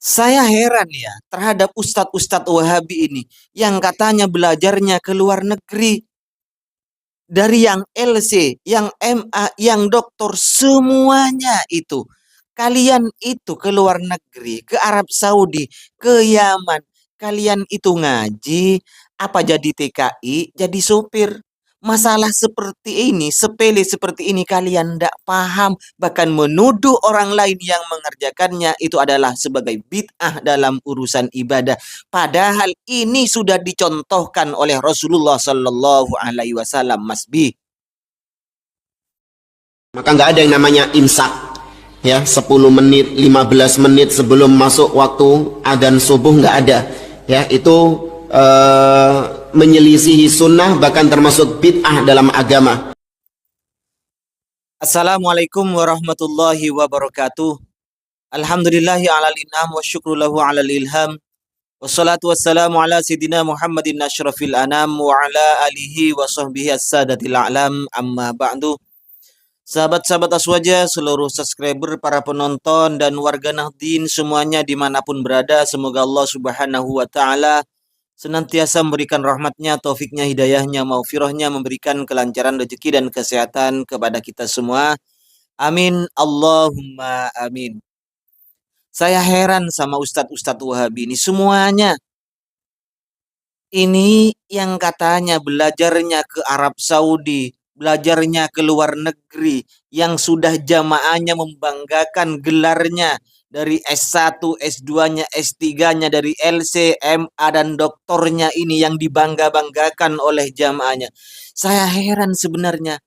Saya heran ya terhadap ustadz-ustadz Wahabi ini yang katanya belajarnya ke luar negeri. Dari yang LC, yang MA, yang doktor, semuanya itu. Kalian itu ke luar negeri, ke Arab Saudi, ke Yaman. Kalian itu ngaji, apa jadi TKI, jadi sopir. Masalah seperti ini, sepele seperti ini kalian tidak paham. Bahkan menuduh orang lain yang mengerjakannya itu adalah sebagai bid'ah dalam urusan ibadah. Padahal ini sudah dicontohkan oleh Rasulullah Sallallahu Alaihi Wasallam, Mas Bi. Maka nggak ada yang namanya imsak ya 10 menit 15 menit sebelum masuk waktu adzan subuh, nggak ada ya. Itu menyelisihi sunnah, bahkan termasuk bid'ah dalam agama. Assalamualaikum warahmatullahi wabarakatuh. Alhamdulillahi ala lin'am wa syukru lahu ala ilham. Wassalatu wassalamu ala sayyidina Muhammadin asyrafil anam wa ala alihi wa sahbihi as-sadatil a'lam, amma ba'du. Sahabat-sahabat Aswaja, seluruh subscriber, para penonton, dan warga Nahdien semuanya dimanapun berada, semoga Allah Subhanahu wa Ta'ala senantiasa memberikan rahmatnya, taufiknya, hidayahnya, maufirahnya, memberikan kelancaran rezeki dan kesehatan kepada kita semua. Amin. Allahumma amin. Saya heran sama ustadz-ustadz Wahabi ini semuanya. Ini yang katanya belajarnya ke Arab Saudi, belajarnya ke luar negeri, yang sudah jamaahnya membanggakan gelarnya dari S1, S2-nya, S3-nya, dari LC, MA, dan doktornya ini yang dibangga-banggakan oleh jamaahnya. Saya heran sebenarnya,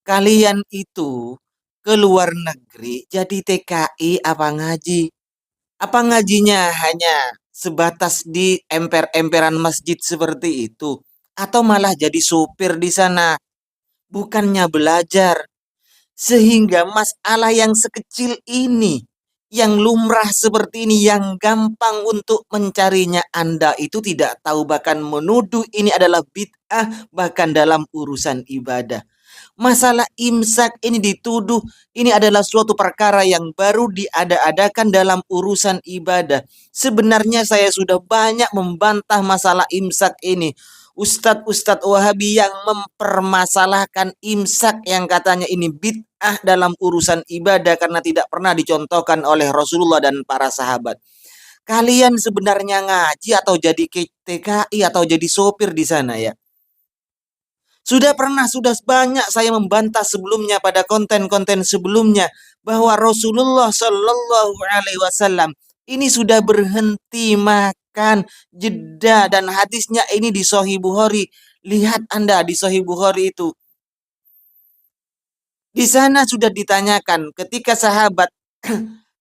kalian itu ke luar negeri jadi TKI apa ngaji? Apa ngajinya hanya sebatas di emper-emperan masjid seperti itu? Atau malah jadi supir di sana? Bukannya belajar. Sehingga masalah yang sekecil ini, yang lumrah seperti ini, yang gampang untuk mencarinya, Anda itu tidak tahu, bahkan menuduh ini adalah bid'ah, bahkan dalam urusan ibadah. Masalah imsak ini dituduh ini adalah suatu perkara yang baru diada-adakan dalam urusan ibadah. Sebenarnya saya sudah banyak membantah masalah imsak ini. Ustadz-ustadz Wahabi yang mempermasalahkan imsak yang katanya ini bid'ah dalam urusan ibadah karena tidak pernah dicontohkan oleh Rasulullah dan para sahabat. Kalian sebenarnya ngaji atau jadi TKI atau jadi sopir di sana ya? Sudah banyak saya membantah sebelumnya pada konten-konten sebelumnya bahwa Rasulullah Shallallahu Alaihi Wasallam ini sudah berhenti makan jeda, dan hadisnya ini di Sahih Bukhari. Lihat Anda di Sahih Bukhari itu. Di sana sudah ditanyakan ketika sahabat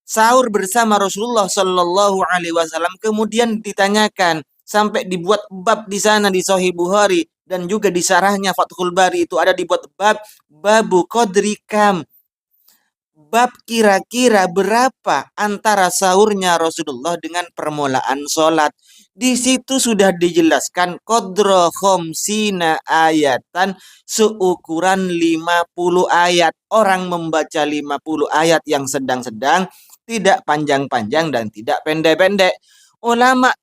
sahur bersama Rasulullah Shallallahu Alaihi Wasallam, kemudian ditanyakan sampai dibuat bab di sana di Sahih Bukhari, dan juga di sarahnya Fathul Bari itu ada dibuat bab babu qadrikam, bab kira-kira berapa antara sahurnya Rasulullah dengan permulaan sholat. Di situ sudah dijelaskan qadra khomsina ayatan, seukuran 50 ayat. Orang membaca 50 ayat yang sedang-sedang, tidak panjang-panjang dan tidak pendek-pendek. Ulama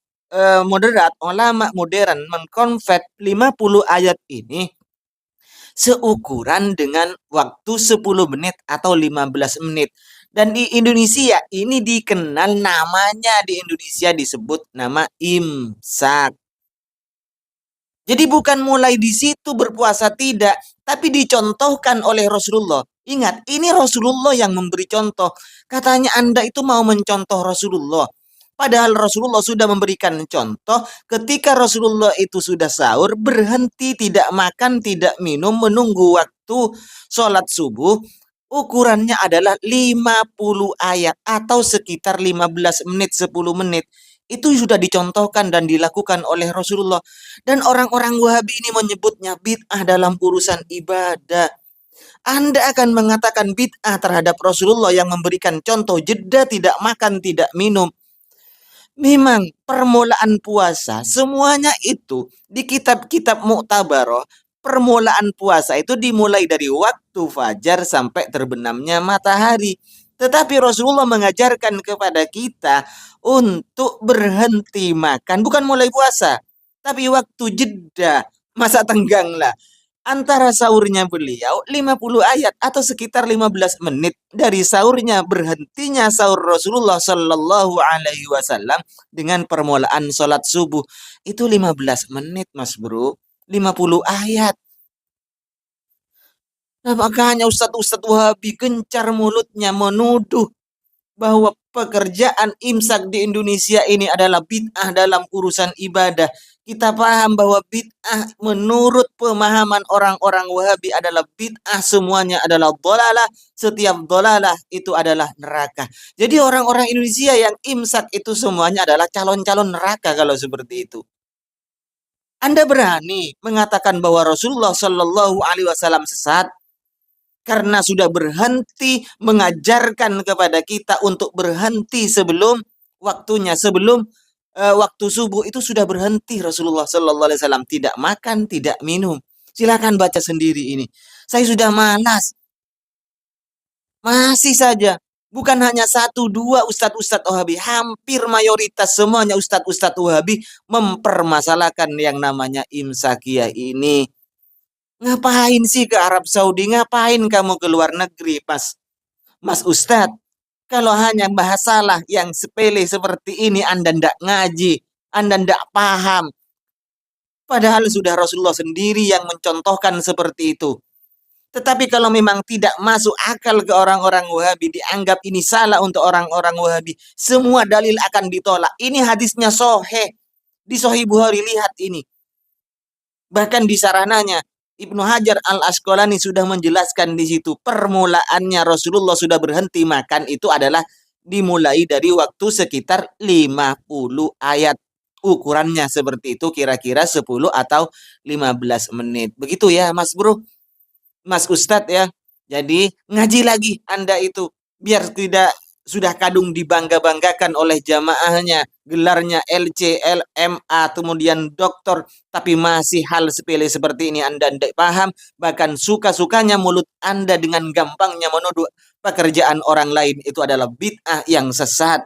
moderat, ulama modern mengkonvert 50 ayat ini seukuran dengan waktu 10 menit atau 15 menit. Dan di Indonesia ini dikenal namanya, di Indonesia disebut nama imsak. Jadi bukan mulai di situ berpuasa, tidak, tapi dicontohkan oleh Rasulullah. Ingat, ini Rasulullah yang memberi contoh. Katanya Anda itu mau mencontoh Rasulullah. Padahal Rasulullah sudah memberikan contoh ketika Rasulullah itu sudah sahur, berhenti, tidak makan, tidak minum, menunggu waktu sholat subuh. Ukurannya adalah 50 ayat atau sekitar 15 menit, 10 menit. Itu sudah dicontohkan dan dilakukan oleh Rasulullah. Dan orang-orang Wahabi ini menyebutnya bid'ah dalam urusan ibadah. Anda akan mengatakan bid'ah terhadap Rasulullah yang memberikan contoh jeda, tidak makan, tidak minum. Memang permulaan puasa semuanya itu di kitab-kitab Mu'tabaroh, permulaan puasa itu dimulai dari waktu fajar sampai terbenamnya matahari. Tetapi Rasulullah mengajarkan kepada kita untuk berhenti makan, bukan mulai puasa, tapi waktu jeda, masa tengganglah. Antara sahurnya beliau 50 ayat atau sekitar 15 menit dari sahurnya, berhentinya sahur Rasulullah Shallallahu Alaihi Wasallam dengan permulaan sholat subuh itu 15 menit, Mas Bro, 50 ayat. Nah, makanya Ustadz-Ustadz Wahabi gencar mulutnya menuduh bahwa pekerjaan imsak di Indonesia ini adalah bid'ah dalam urusan ibadah. Kita paham bahwa bid'ah menurut pemahaman orang-orang Wahabi adalah bid'ah, semuanya adalah dolalah, setiap dolalah itu adalah neraka. Jadi orang-orang Indonesia yang imsak itu semuanya adalah calon-calon neraka kalau seperti itu. Anda berani mengatakan bahwa Rasulullah Shallallahu Alaihi Wasallam sesat karena sudah berhenti mengajarkan kepada kita untuk berhenti sebelum waktunya, sebelum waktu subuh itu sudah berhenti Rasulullah Shallallahu Alaihi Wasallam, tidak makan, tidak minum. Silakan baca sendiri ini. Saya sudah malas. Masih saja. Bukan hanya satu dua Ustadz-Ustadz Wahabi, hampir mayoritas semuanya Ustadz-Ustadz Wahabi mempermasalahkan yang namanya imsakiyah ini. Ngapain sih ke Arab Saudi? Ngapain kamu ke luar negeri, Mas Ustadz? Kalau hanya bahasalah yang sepele seperti ini Anda ndak ngaji, Anda ndak paham. Padahal sudah Rasulullah sendiri yang mencontohkan seperti itu. Tetapi kalau memang tidak masuk akal ke orang-orang Wahabi, dianggap ini salah untuk orang-orang Wahabi, semua dalil akan ditolak. Ini hadisnya sahih. Di Sahih Bukhari, lihat ini. Bahkan di sarananya, Ibnu Hajar Al-Asqalani sudah menjelaskan di situ. Permulaannya Rasulullah sudah berhenti makan itu adalah dimulai dari waktu sekitar 50 ayat. Ukurannya seperti itu, kira-kira 10 atau 15 menit. Begitu ya, Mas Bro. Mas Ustadz ya. Jadi ngaji lagi Anda itu. Biar tidak sudah kadung dibangga-banggakan oleh jamaahnya. Gelarnya LC, LMA, kemudian doktor. Tapi masih hal sepele seperti ini Anda tidak paham. Bahkan suka-sukanya mulut Anda dengan gampangnya menuduh pekerjaan orang lain itu adalah bid'ah yang sesat.